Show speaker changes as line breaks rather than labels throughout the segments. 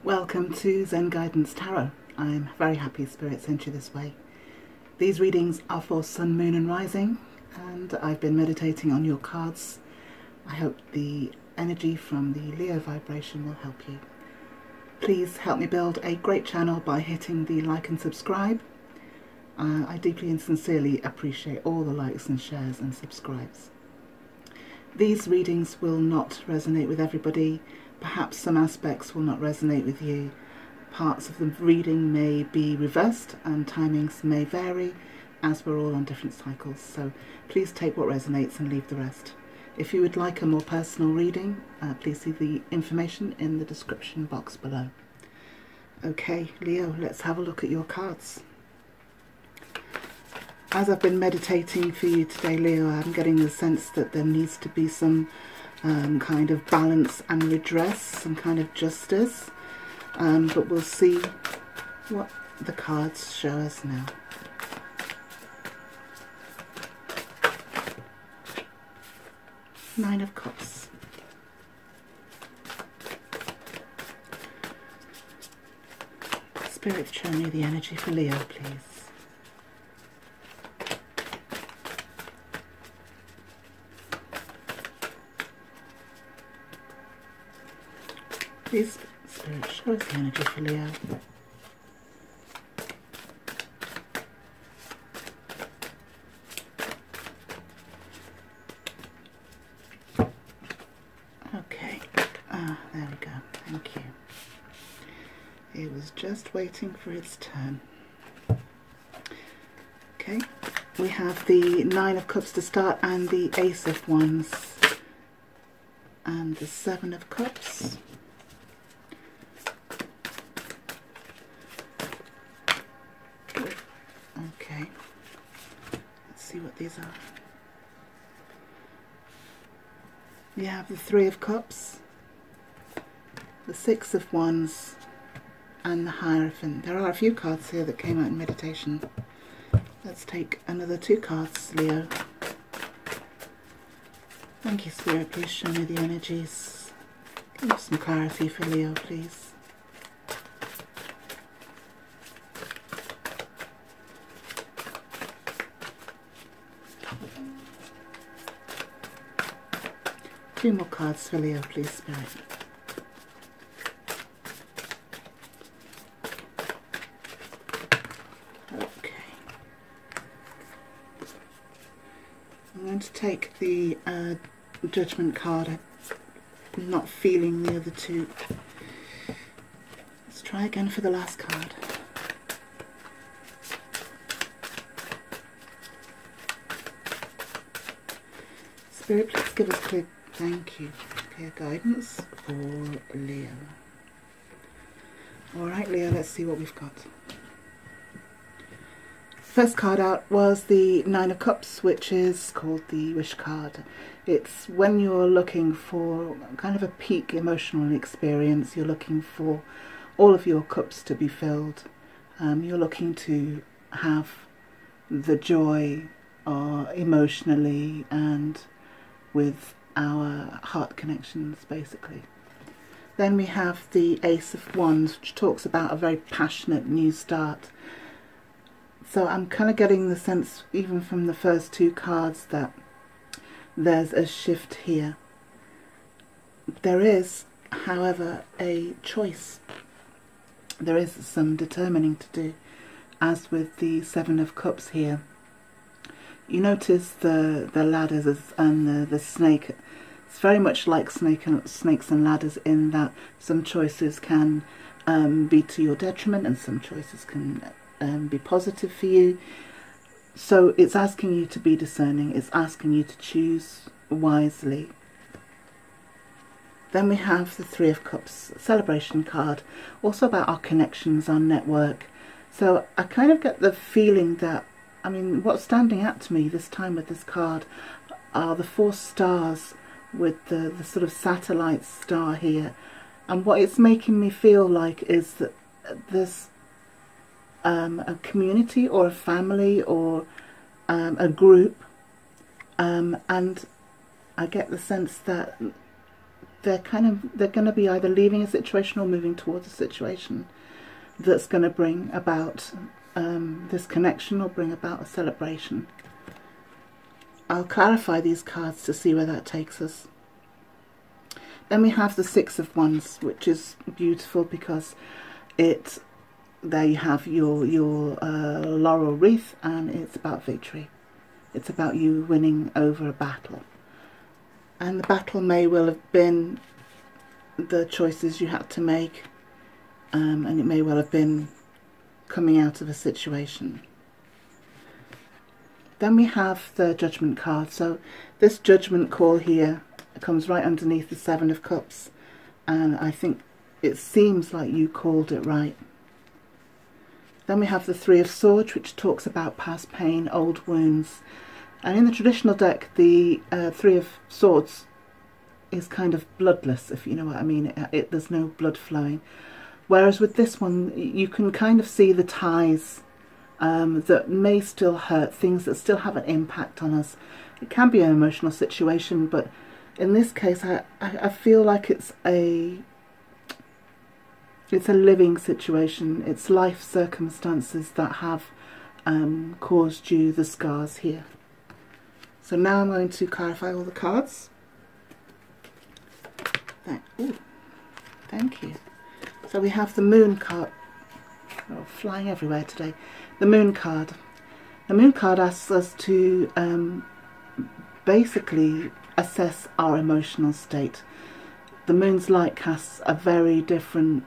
Welcome to Zen Guidance Tarot. I'm very happy Spirit sent you this way. These readings are for Sun, Moon and Rising, and I've been meditating on your cards. I hope the energy from the Leo vibration will help you. Please help me build a great channel by hitting the like and subscribe. I deeply and sincerely appreciate all the likes and shares and subscribes. These readings will not resonate with everybody. Perhaps some aspects will not resonate with you. Parts of the reading may be reversed and timings may vary, as we're all on different cycles. So please take what resonates and leave the rest. If you would like a more personal reading, please see the information in the description box below. Okay, Leo, let's have a look at your cards. As I've been meditating for you today, Leo, I'm getting the sense that there needs to be some kind of balance and redress, some kind of justice, but we'll see what the cards show us now. Nine of Cups. Spirit, show me the energy for Leo, please. Please, Spirit, show us the energy for Leo. Okay, there we go, thank you. It was just waiting for its turn. Okay, we have the Nine of Cups to start and the Ace of Wands and the Seven of Cups. Okay, let's see what these are. We have the Three of Cups, the Six of Wands, and the Hierophant. There are a few cards here that came out in meditation. Let's take another two cards, Leo. Thank you, Spirit. Please show me the energies. Give me some clarity for Leo, please. Two more cards for Leo, please, Spirit. Okay. I'm going to take the Judgment card. I'm not feeling the other two. Let's try again for the last card. Spirit, please give us clear. Thank you. Clear guidance for Leo. Alright, Leo, let's see what we've got. First card out was the Nine of Cups, which is called the Wish card. It's when you're looking for kind of a peak emotional experience, you're looking for all of your cups to be filled. You're looking to have the joy emotionally and with our heart connections, basically. Then we have the Ace of Wands, which talks about a very passionate new start. So I'm kind of getting the sense, even from the first two cards, that there's a shift here. There is, however, a choice. There is some determining to do, as with the Seven of Cups here. You notice the ladders and the snake. It's very much like snakes and ladders, in that some choices can be to your detriment and some choices can be positive for you. So it's asking you to be discerning. It's asking you to choose wisely. Then we have the Three of Cups, celebration card, also about our connections, our network. So I kind of get the feeling that, I mean, what's standing out to me this time with this card are the four stars with the sort of satellite star here. And what it's making me feel like is that there's a community or a family or a group, and I get the sense that they're going to be either leaving a situation or moving towards a situation that's going to bring about this connection or bring about a celebration. I'll clarify these cards to see where that takes us. Then we have the Six of Wands, which is beautiful because there you have your laurel wreath, and it's about victory. It's about you winning over a battle. And the battle may well have been the choices you had to make, and it may well have been coming out of a situation. Then we have the Judgment card. So this Judgment call here comes right underneath the Seven of Cups, and I think it seems like you called it right. Then we have the Three of Swords, which talks about past pain, old wounds. And in the traditional deck, the Three of Swords is kind of bloodless, if you know what I mean. There's no blood flowing. Whereas with this one, you can kind of see the ties that may still hurt, things that still have an impact on us. It can be an emotional situation, but in this case, I feel like it's a living situation. It's life circumstances that have caused you the scars here. So now I'm going to clarify all the cards. Thank you. So we have the Moon card. Oh, flying everywhere today. The Moon card. The Moon card asks us to basically assess our emotional state. The Moon's light casts a very different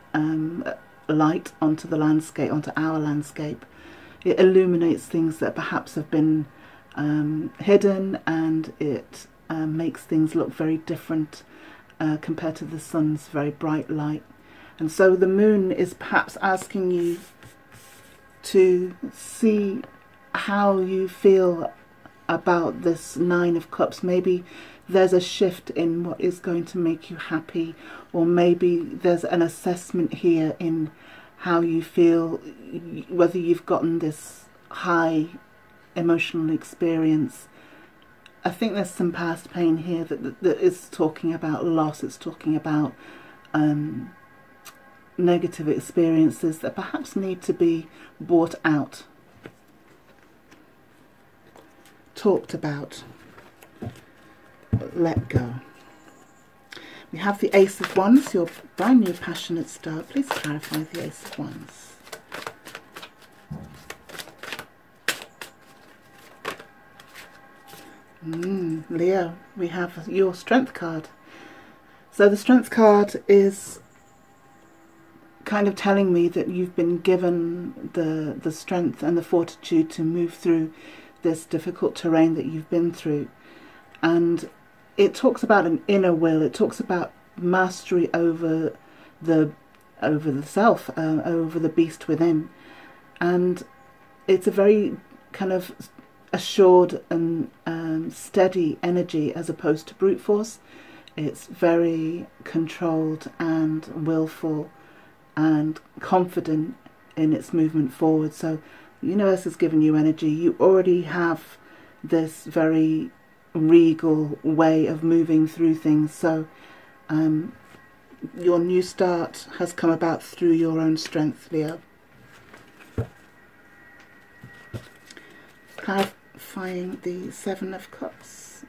light onto the landscape, onto our landscape. It illuminates things that perhaps have been hidden, and it makes things look very different compared to the sun's very bright light. And so the Moon is perhaps asking you to see how you feel about this Nine of Cups. Maybe there's a shift in what is going to make you happy, or maybe there's an assessment here in how you feel, whether you've gotten this high emotional experience. I think there's some past pain here that is talking about loss. It's talking about negative experiences that perhaps need to be brought out, talked about, let go. We have the Ace of Wands, your brand new passionate star. Please clarify the Ace of Wands. Leo, we have your Strength card. So the Strength card is kind of telling me that you've been given the strength and the fortitude to move through this difficult terrain that you've been through. And it talks about an inner will. It talks about mastery over the self, over the beast within. And it's a very kind of assured and steady energy as opposed to brute force. It's very controlled and willful and confident in its movement forward. So the universe has given you energy. You already have this very regal way of moving through things. So your new start has come about through your own strength, Leo. Clarifying the Seven of Cups.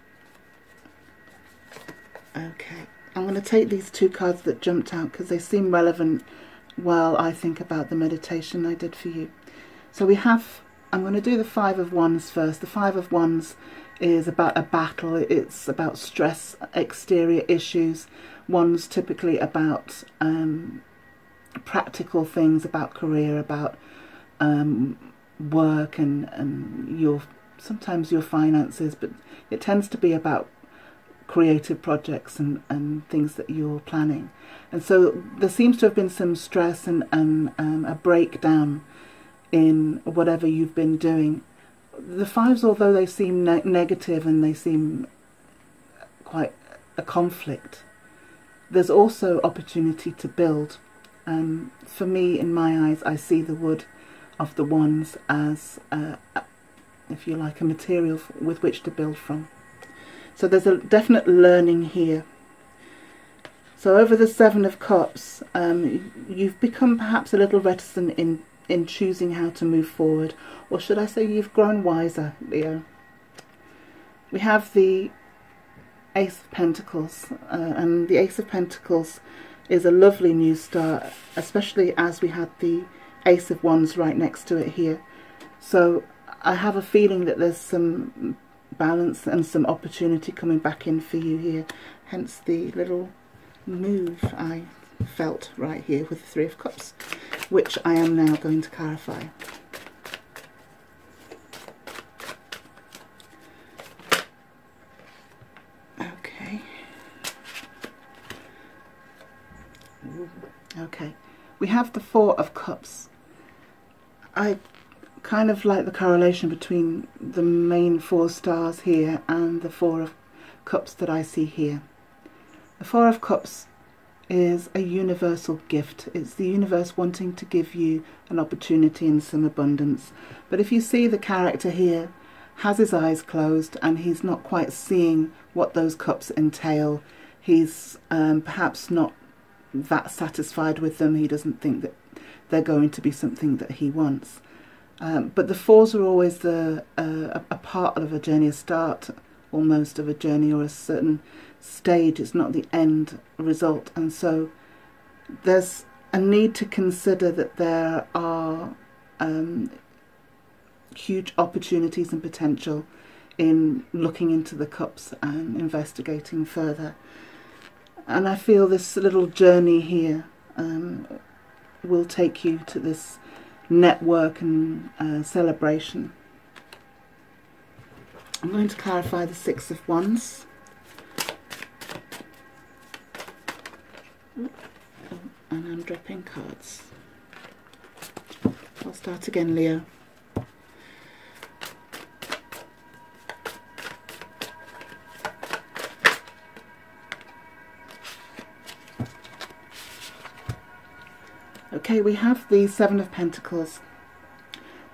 Okay, I'm going to take these two cards that jumped out because they seem relevant while I think about the meditation I did for you. So we have, I'm going to do the Five of Wands first. The Five of Wands is about a battle. It's about stress, exterior issues. Wands typically about practical things, about career, about work and sometimes your finances, but it tends to be about creative projects and things that you're planning. And so there seems to have been some stress and a breakdown in whatever you've been doing. The fives, although they seem negative and they seem quite a conflict, there's also opportunity to build. For me, in my eyes, I see the wood of the wands as, if you like, a material with which to build from. So there's a definite learning here. So over the Seven of Cups, you've become perhaps a little reticent in choosing how to move forward, or should I say you've grown wiser, Leo. We have the Ace of Pentacles, and the Ace of Pentacles is a lovely new start, especially as we had the Ace of Wands right next to it here. So I have a feeling that there's some balance and some opportunity coming back in for you here, hence the little move I felt right here with the Three of Cups, which I am now going to clarify. Okay, we have the Four of Cups. I kind of like the correlation between the main four stars here and the Four of Cups that I see here. The Four of Cups is a universal gift. It's the universe wanting to give you an opportunity and some abundance. But if you see the character here has his eyes closed and he's not quite seeing what those cups entail, he's perhaps not that satisfied with them. He doesn't think that they're going to be something that he wants. But the fours are always a part of a journey, a start almost of a journey, or a certain stage. It's not the end result. And so there's a need to consider that there are huge opportunities and potential in looking into the cups and investigating further. And I feel this little journey here will take you to this network and celebration. I'm going to clarify the Six of Wands. And I'm dropping cards. I'll start again, Leo. Okay, we have the Seven of Pentacles.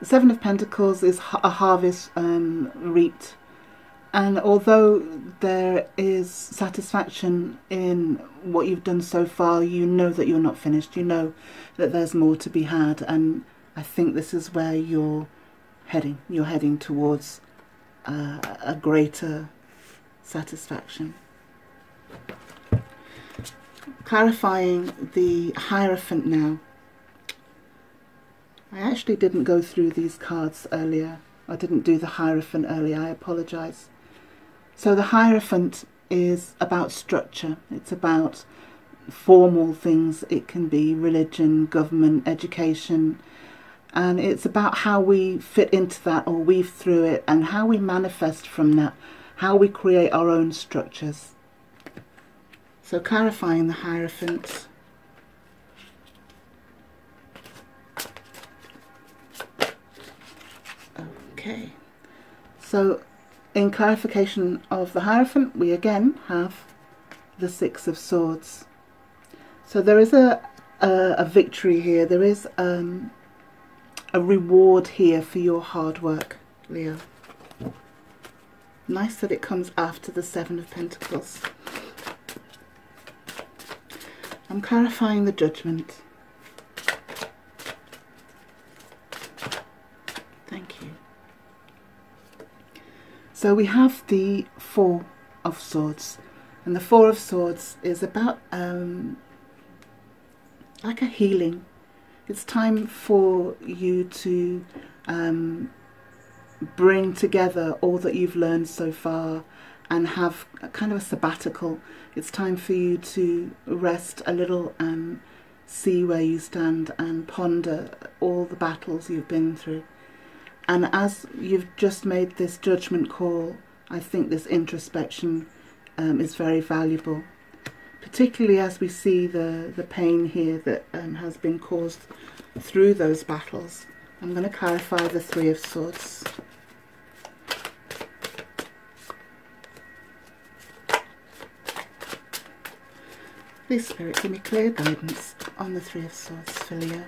The Seven of Pentacles is a harvest reaped, and although there is satisfaction in what you've done so far, you know that you're not finished. You know that there's more to be had, and I think this is where you're heading. You're heading towards a greater satisfaction. Clarifying the Hierophant now. I actually didn't go through these cards earlier. I didn't do the Hierophant earlier. I apologise. So the Hierophant is about structure. It's about formal things. It can be religion, government, education. And it's about how we fit into that or weave through it, and how we manifest from that, how we create our own structures. So clarifying the Hierophant. Okay, so in clarification of the Hierophant, we again have the Six of Swords. So there is a victory here. There is a reward here for your hard work, Leo. Nice that it comes after the Seven of Pentacles. I'm clarifying the Judgment. Thank you. So we have the Four of Swords, and the Four of Swords is about like a healing. It's time for you to bring together all that you've learned so far and have a kind of a sabbatical. It's time for you to rest a little and see where you stand and ponder all the battles you've been through. And as you've just made this judgment call, I think this introspection is very valuable, particularly as we see the pain here that has been caused through those battles. I'm going to clarify the Three of Swords. Please, Spirit, give me clear guidance on the Three of Swords for Leo.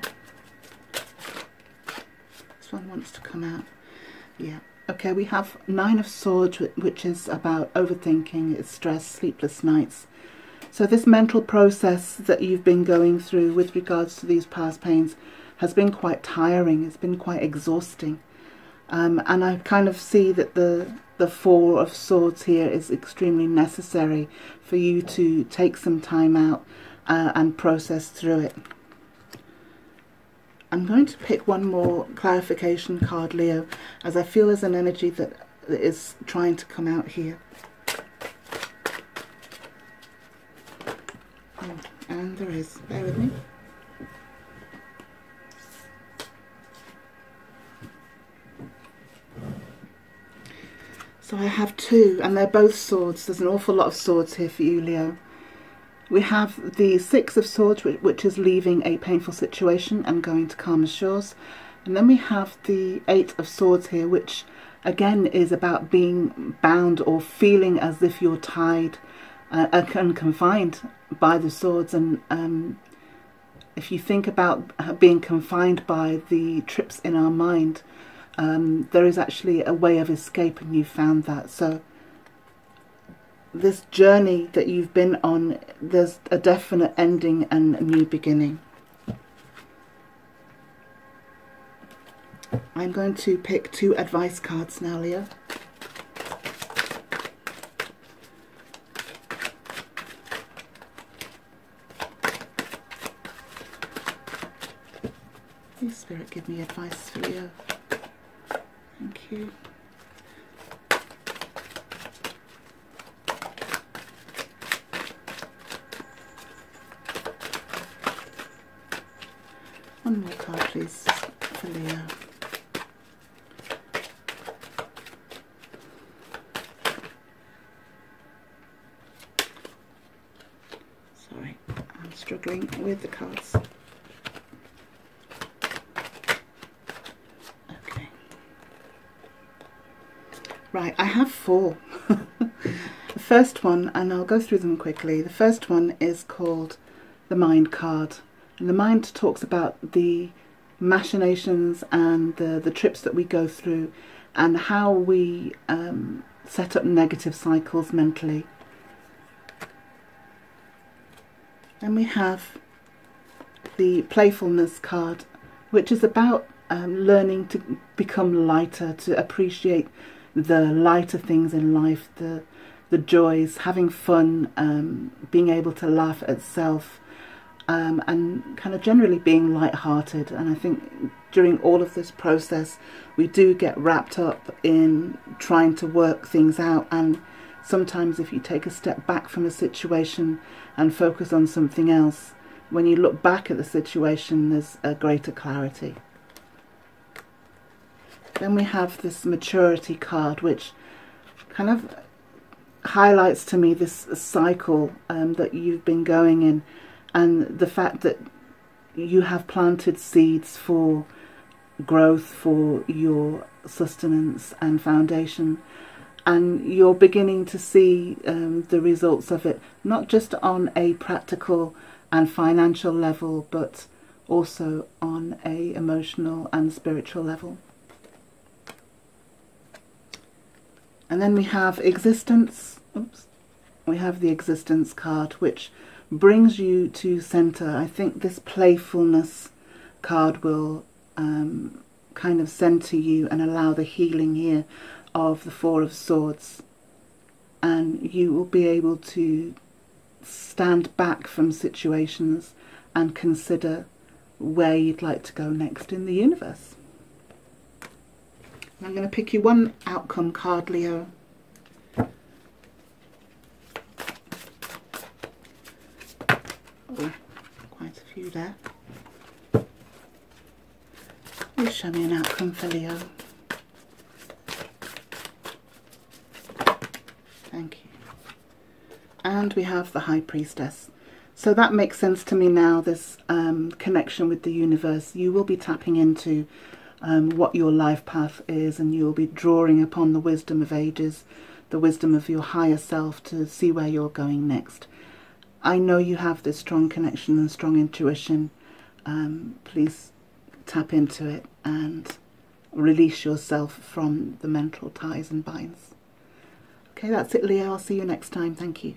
This one wants to come out. Yeah. Okay, we have Nine of Swords, which is about overthinking, it's stress, sleepless nights. So this mental process that you've been going through with regards to these past pains has been quite tiring. It's been quite exhausting. And I kind of see that the Four of Swords here is extremely necessary for you to take some time out and process through it. I'm going to pick one more clarification card, Leo, as I feel there's an energy that is trying to come out here. Oh, and there is. Bear with me. So I have two, and they're both swords. There's an awful lot of swords here for you, Leo. We have the Six of Swords, which is leaving a painful situation and going to calmer shores. And then we have the Eight of Swords here, which again is about being bound or feeling as if you're tied and confined by the swords. And if you think about being confined by the trips in our mind, there is actually a way of escape, and you found that. So this journey that you've been on, there's a definite ending and a new beginning. I'm going to pick two advice cards now, Leo. Please, Spirit, give me advice for Leo. Thank you. One more card, please, for Leo. Sorry, I'm struggling with the cards. Okay. Right, I have four. The first one, and I'll go through them quickly. The first one is called the Mind card. And the mind talks about the machinations and the trips that we go through and how we set up negative cycles mentally. Then we have the Playfulness card, which is about learning to become lighter, to appreciate the lighter things in life, the joys, having fun, being able to laugh at self. And kind of generally being light-hearted. And I think during all of this process we do get wrapped up in trying to work things out, and sometimes if you take a step back from a situation and focus on something else, when you look back at the situation there's a greater clarity. Then we have this Maturity card, which kind of highlights to me this cycle that you've been going in, and the fact that you have planted seeds for growth, for your sustenance and foundation, and you're beginning to see the results of it, not just on a practical and financial level, but also on a emotional and spiritual level. And then we have Existence. Oops. We have the Existence card, which brings you to center. I think this Playfulness card will kind of center you and allow the healing here of the Four of Swords, and you will be able to stand back from situations and consider where you'd like to go next in the universe. I'm going to pick you one outcome card, Leo. Oh, quite a few there. Please show me an outcome for Leo. Thank you. And we have the High Priestess. So that makes sense to me now, this connection with the universe. You will be tapping into what your life path is, and you'll be drawing upon the wisdom of ages, the wisdom of your higher self to see where you're going next. I know you have this strong connection and strong intuition. Please tap into it and release yourself from the mental ties and binds. Okay, that's it, Leo. I'll see you next time. Thank you.